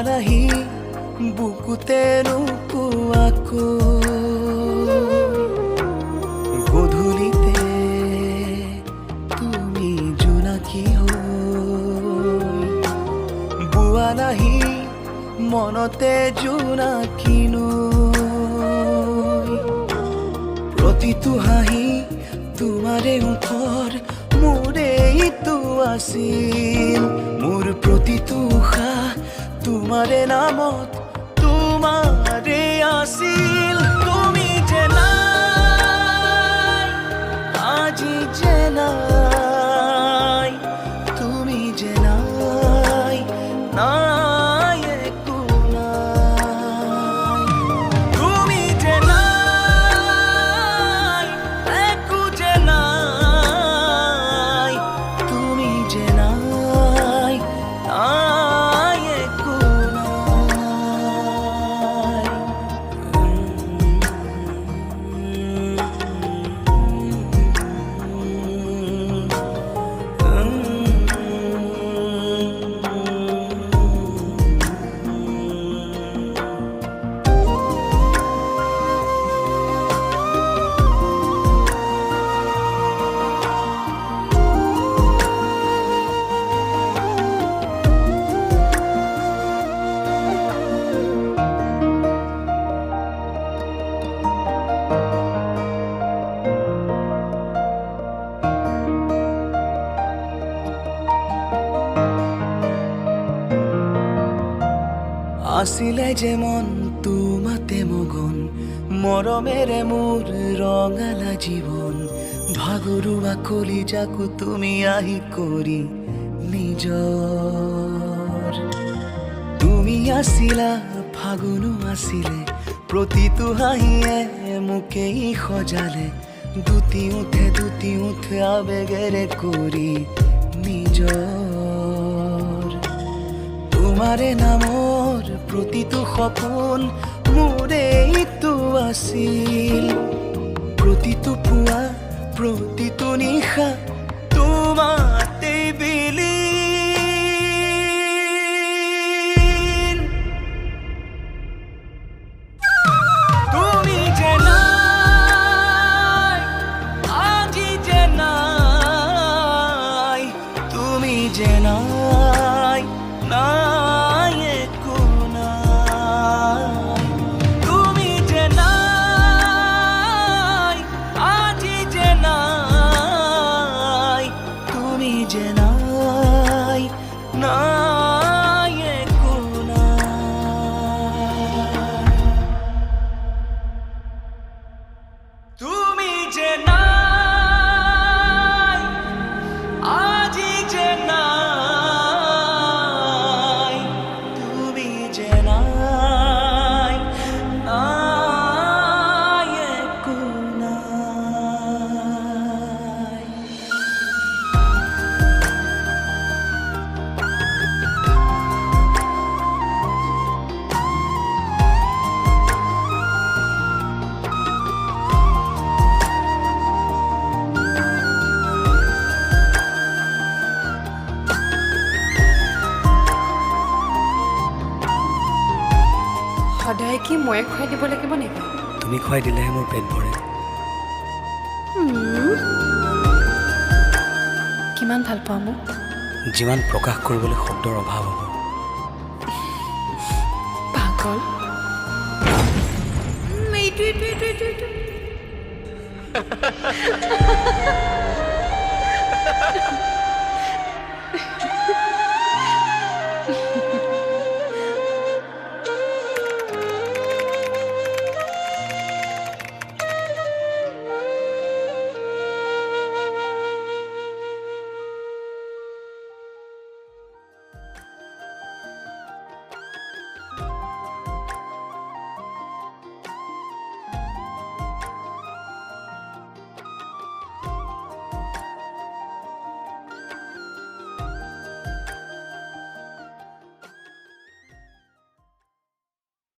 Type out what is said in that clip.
নাহি বুকুতে নোকোৱাকৈ গধূলিতে তুমি জোনাকী হৈ বোৱা নাহি মনতে জোনাকী নৈ প্ৰতিটো হাঁহি তোমাৰে ওঠৰ মোৰে ইটো আছিল মোৰ প্ৰতিটো উশাহ তোমাৰে নামত তোমাৰে আছিল তুমি যে নাই আজি যে নাই তুমি যে নাই নাই একো নাই তুমি যে নাই একো যে নাই তুমি যে নাই নাই একো আছিলে যে মন তোমাতে মগন মৰমেৰে মোৰ ৰঙালা জীৱন ভাগৰুৱা কলিজাকো তুমি আহি কৰি নিজৰ তুমি আছিলা ফাগুনো আছিলে প্ৰতিটো হাঁহিয়ে মোকেই সজালে দুটি উঠে আবেগেৰে কৰি নিজৰ তোমাৰে নামৰ প্ৰতিটো সপোন মোৰে ইটো আছিল প্ৰতিটো পুৱা প্ৰতিটো নিশা তোমাতে বিলীন তুমি যে নাই আজি যে নাই তুমি যে নাই নাই একো নাই তুমি যে নাই আজি যে নাই তুমি যে নাই নাই একো নাই তুমি যে নাই আজি যে নাই তুমি যে নাই নাই একো নাই সদায় কি মই খুৱাই দিব লাগিব নেকি তুমি খুৱাই দিলেহে মোৰ পেট ভৰে কিমান ভাল পাওঁ মোক যিমান প্ৰকাশ কৰিবলৈ শব্দৰ অভাৱ হ'ব পাগল এইটো